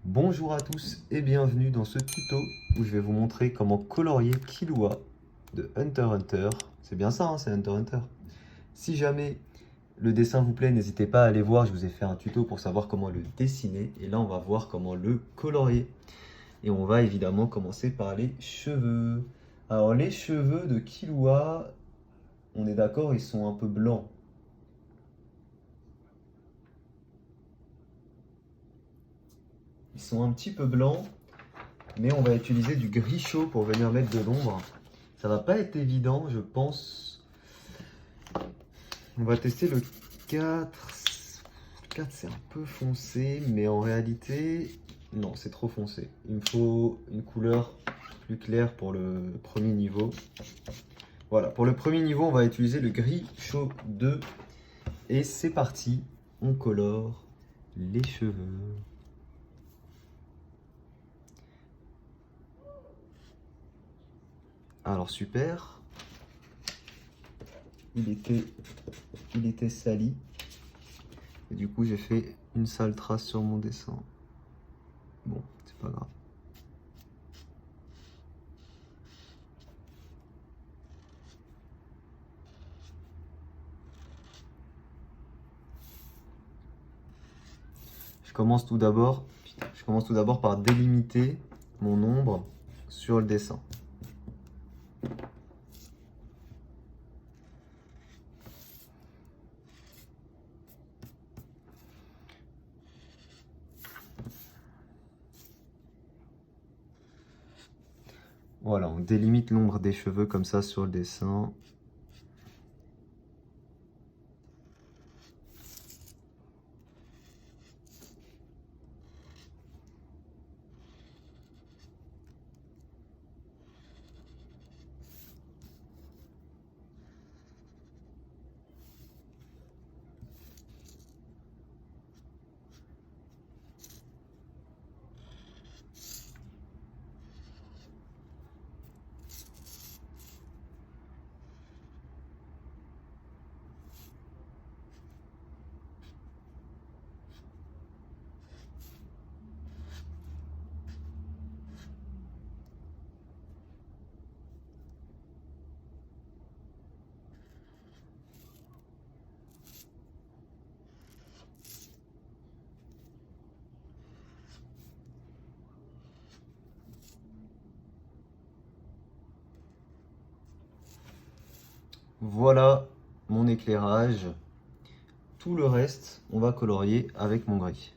Bonjour à tous et bienvenue dans ce tuto où je vais vous montrer comment colorier Killua de Hunter x Hunter. C'est bien ça, hein, c'est Hunter x Hunter. Si jamais le dessin vous plaît, n'hésitez pas à aller voir, je vous ai fait un tuto pour savoir comment le dessiner. Et là, on va voir comment le colorier. Et on va évidemment commencer par les cheveux. Alors les cheveux de Killua, on est d'accord, ils sont un peu blancs. Ils sont un petit peu blancs, mais on va utiliser du gris chaud pour venir mettre de l'ombre. Ça va pas être évident, je pense. On va tester le 4. Le 4, c'est un peu foncé, mais en réalité, non, c'est trop foncé. Il me faut une couleur plus claire pour le premier niveau. Voilà, pour le premier niveau, on va utiliser le gris chaud 2. Et c'est parti, on colore les cheveux. Alors super, il était sali. Et du coup, j'ai fait une sale trace sur mon dessin. Bon, c'est pas grave. Je commence tout d'abord par délimiter mon ombre sur le dessin. Voilà, on délimite l'ombre des cheveux comme ça sur le dessin. Voilà mon éclairage. Tout le reste, on va colorier avec mon gris.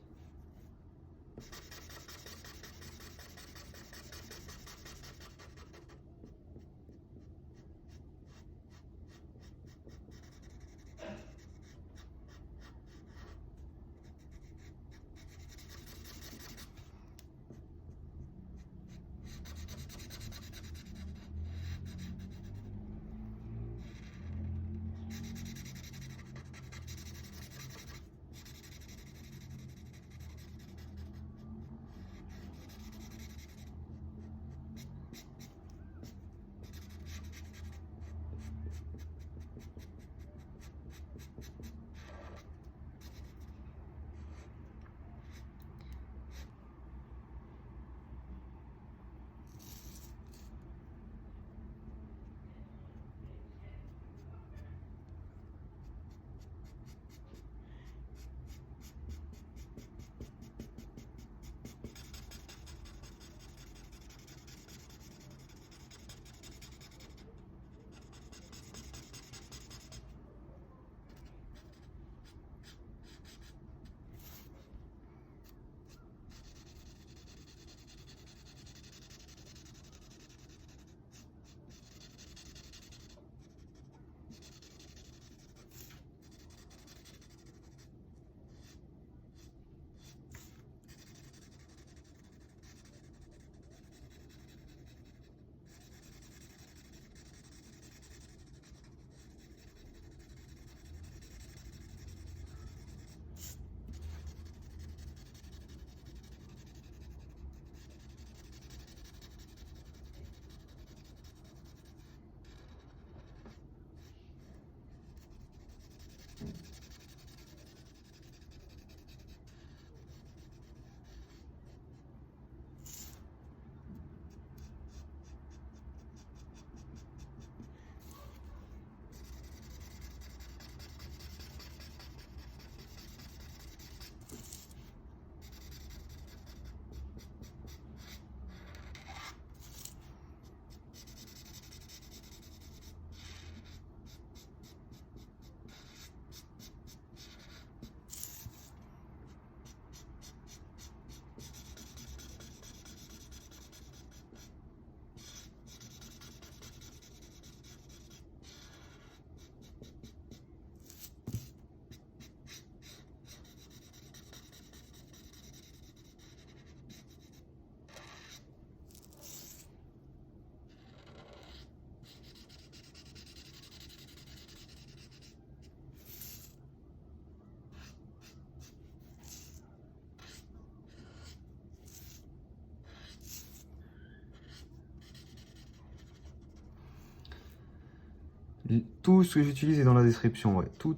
Tout ce que j'utilise est dans la description, ouais. Tout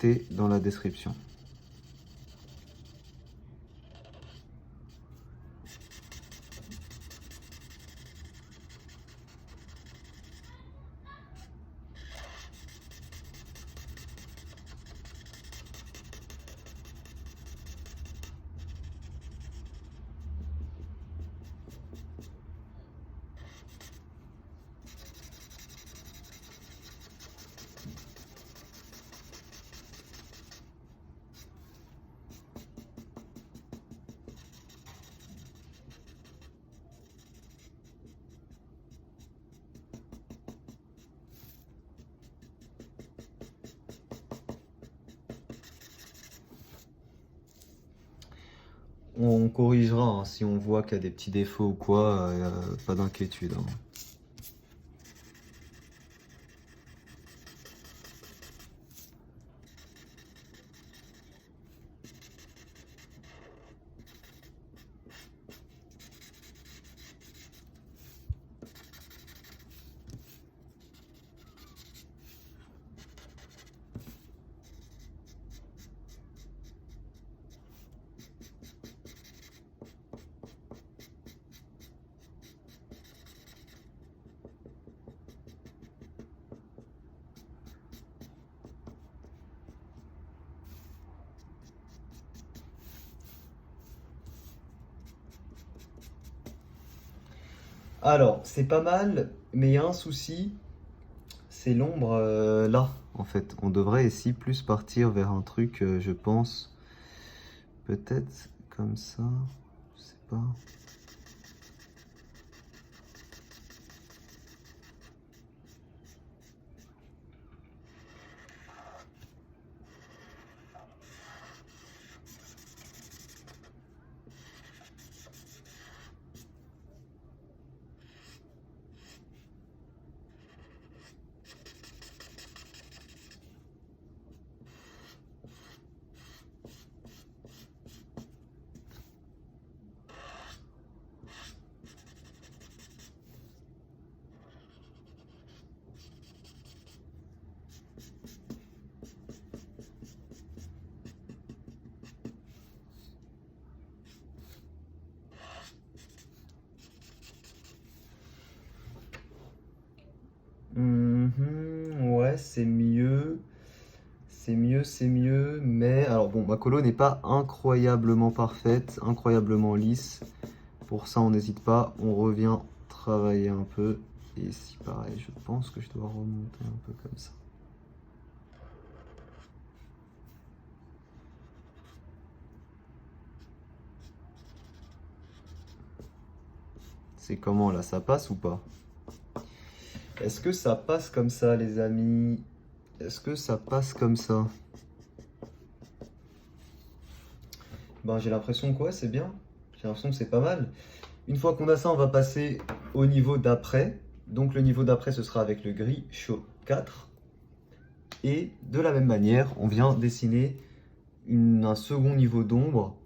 est dans la description. On corrigera hein, si on voit qu'il y a des petits défauts ou quoi, pas d'inquiétude. Hein. Alors, c'est pas mal, mais il y a un souci, c'est l'ombre là, en fait. On devrait ici plus partir vers un truc, je pense, peut-être comme ça, je sais pas. Ouais, c'est mieux. C'est mieux, mais alors bon, ma colo n'est pas incroyablement parfaite, incroyablement lisse. Pour ça, on n'hésite pas, on revient travailler un peu. Et ici, pareil, je pense que je dois remonter un peu comme ça. C'est comment là, ça passe ou pas? Est-ce que ça passe comme ça, les amis? Est-ce que ça passe comme ça? Ben, j'ai l'impression que ouais, c'est bien. J'ai l'impression que c'est pas mal. Une fois qu'on a ça, on va passer au niveau d'après. Donc le niveau d'après, ce sera avec le gris chaud 4. Et de la même manière, on vient dessiner un second niveau d'ombre.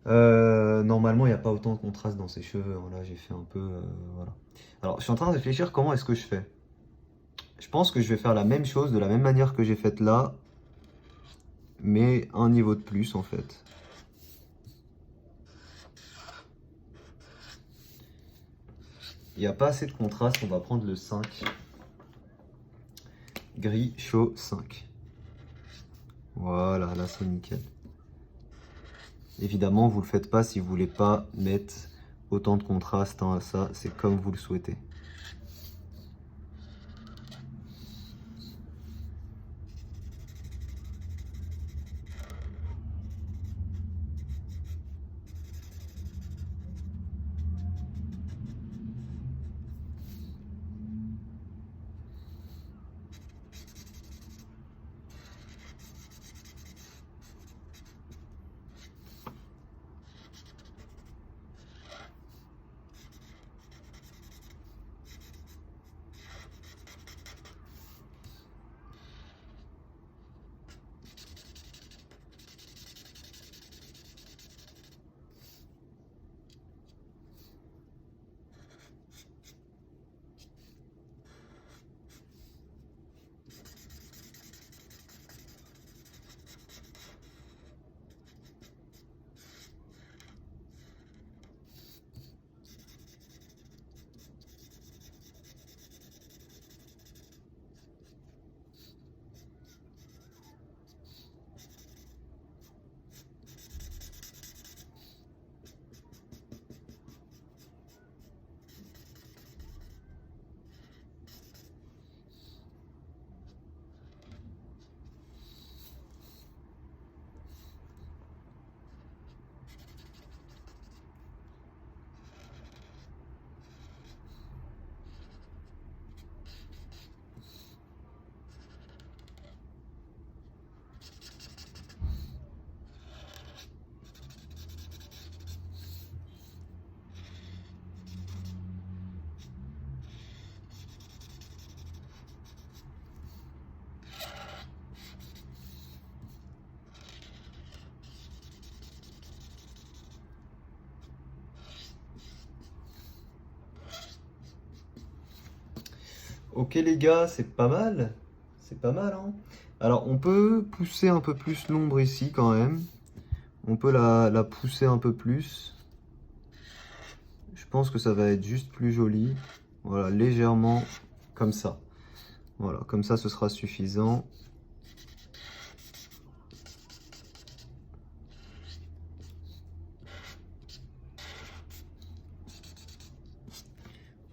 Normalement, il n'y a pas autant de contraste dans ses cheveux. Hein. Là, j'ai fait un peu... voilà. Alors, je suis en train de réfléchir comment est-ce que je fais. Je pense que je vais faire la même chose de la même manière que j'ai faite là, mais un niveau de plus en fait. Il n'y a pas assez de contraste, on va prendre le 5. Gris chaud 5. Voilà, là c'est nickel. Évidemment, vous ne le faites pas si vous voulez pas mettre autant de contraste. Hein, ça, c'est comme vous le souhaitez. Ok les gars, c'est pas mal. C'est pas mal, hein. Alors on peut pousser un peu plus l'ombre ici quand même. On peut la pousser un peu plus. Je pense que ça va être juste plus joli. Voilà, légèrement comme ça. Voilà, comme ça ce sera suffisant.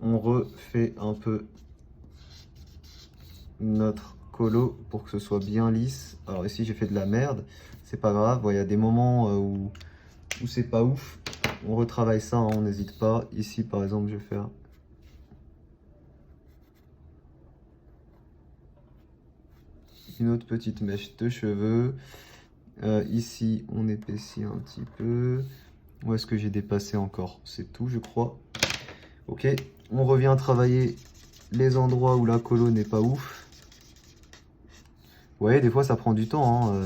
On refait un peu notre colo pour que ce soit bien lisse. Alors ici j'ai fait de la merde, c'est pas grave. Il y a des moments où c'est pas ouf. On retravaille ça, hein, on n'hésite pas. Ici par exemple je vais faire une autre petite mèche de cheveux. Ici on épaissit un petit peu. Où est-ce que j'ai dépassé encore? C'est tout je crois. Ok, on revient travailler les endroits où la colo n'est pas ouf. Vous voyez, des fois ça prend du temps, hein,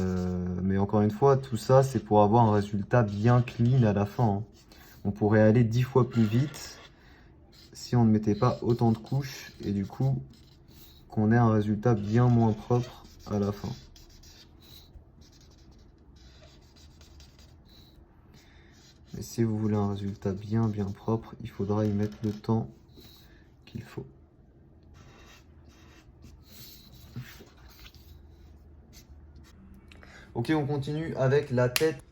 mais encore une fois, tout ça c'est pour avoir un résultat bien clean à la fin, hein. On pourrait aller 10 fois plus vite si on ne mettait pas autant de couches et du coup qu'on ait un résultat bien moins propre à la fin. Mais si vous voulez un résultat bien propre, il faudra y mettre le temps qu'il faut. Ok, on continue avec la tête.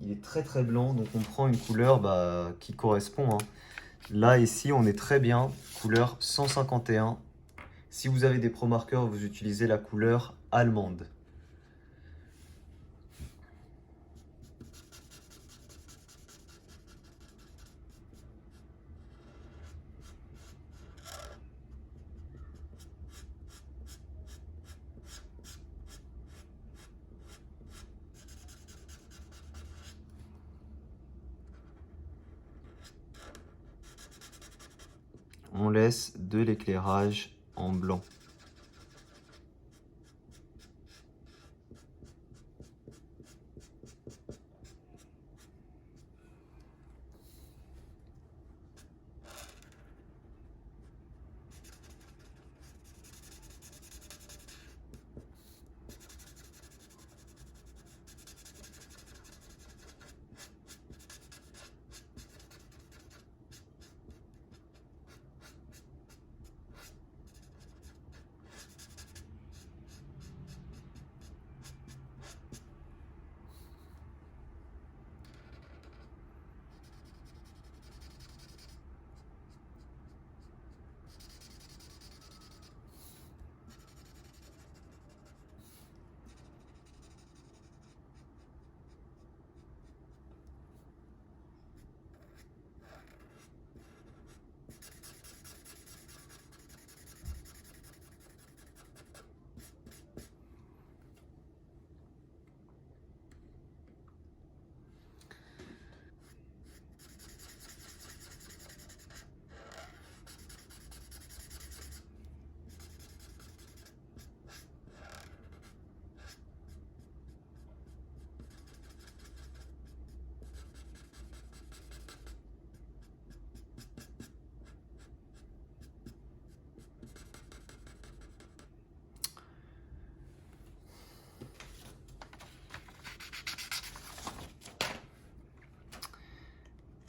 Il est très blanc, donc on prend une couleur qui correspond, hein. Là, ici, on est très bien, couleur 151. Si vous avez des pro marqueurs, vous utilisez la couleur allemande. On laisse de l'éclairage en blanc.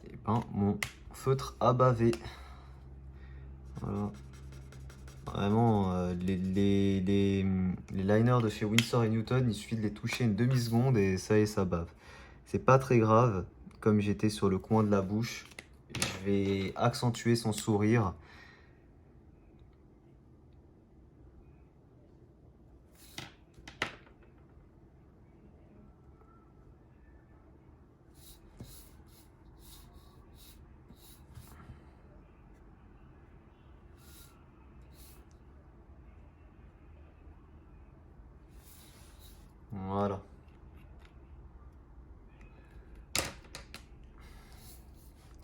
Et ben, mon feutre a bavé. Voilà. Vraiment, les liners de chez Winsor et Newton, il suffit de les toucher une demi-seconde et ça y est, ça bave. C'est pas très grave, comme j'étais sur le coin de la bouche. Je vais accentuer son sourire. Voilà.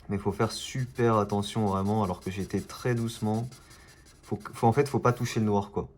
Mais il faut faire super attention vraiment, alors que j'étais très doucement. En fait, faut pas toucher le noir, quoi.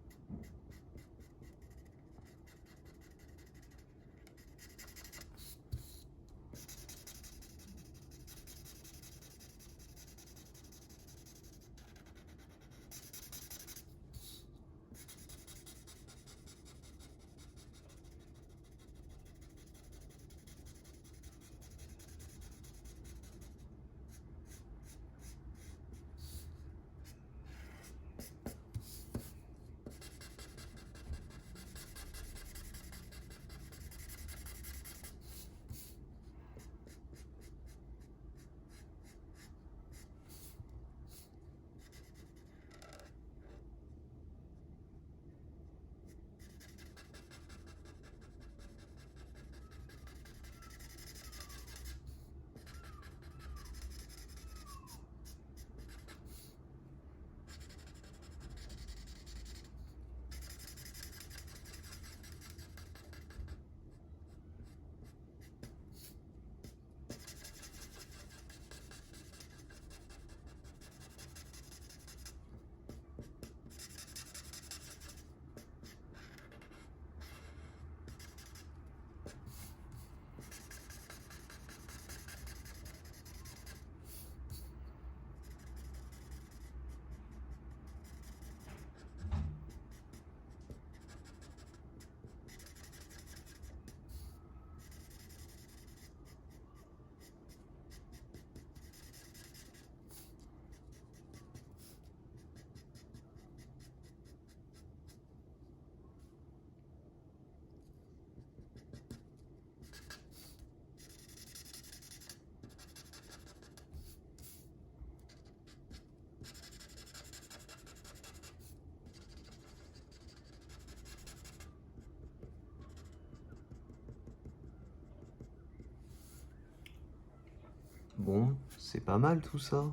Bon, c'est pas mal tout ça.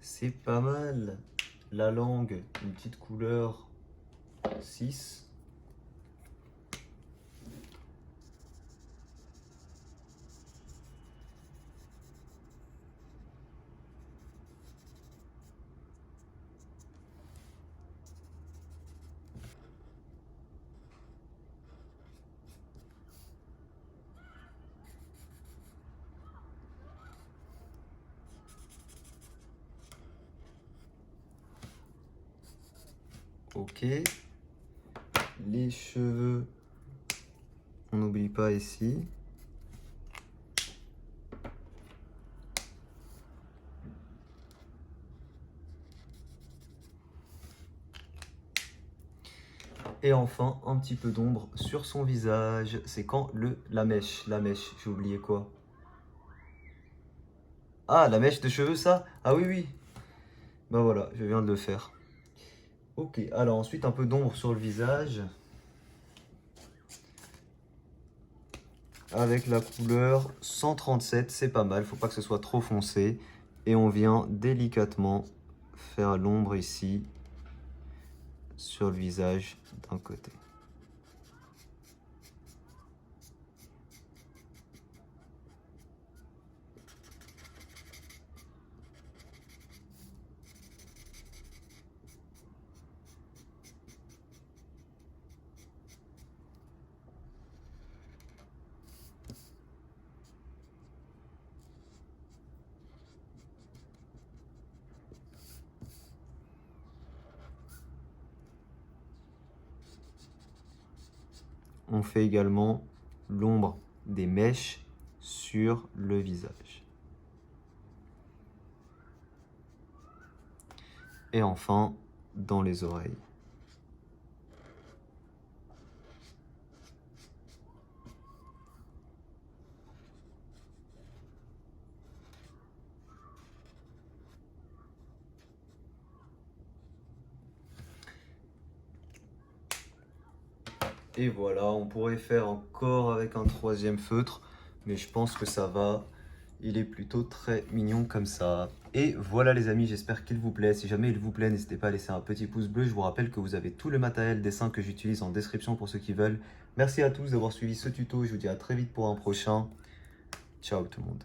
C'est pas mal. La langue, une petite couleur 6. Ok. Les cheveux, on n'oublie pas ici. Et enfin, un petit peu d'ombre sur son visage. C'est quand la mèche, j'ai oublié quoi? Ah, la mèche de cheveux, ça? Ah oui, oui. Bah voilà, je viens de le faire. Ok, alors ensuite un peu d'ombre sur le visage. Avec la couleur 137, c'est pas mal, faut pas que ce soit trop foncé. Et on vient délicatement faire l'ombre ici, sur le visage d'un côté. On fait également l'ombre des mèches sur le visage. Et enfin, dans les oreilles. Et voilà, on pourrait faire encore avec un troisième feutre, mais je pense que ça va. Il est plutôt très mignon comme ça. Et voilà les amis, j'espère qu'il vous plaît. Si jamais il vous plaît, n'hésitez pas à laisser un petit pouce bleu. Je vous rappelle que vous avez tout le matériel dessin que j'utilise en description pour ceux qui veulent. Merci à tous d'avoir suivi ce tuto. Je vous dis à très vite pour un prochain. Ciao tout le monde.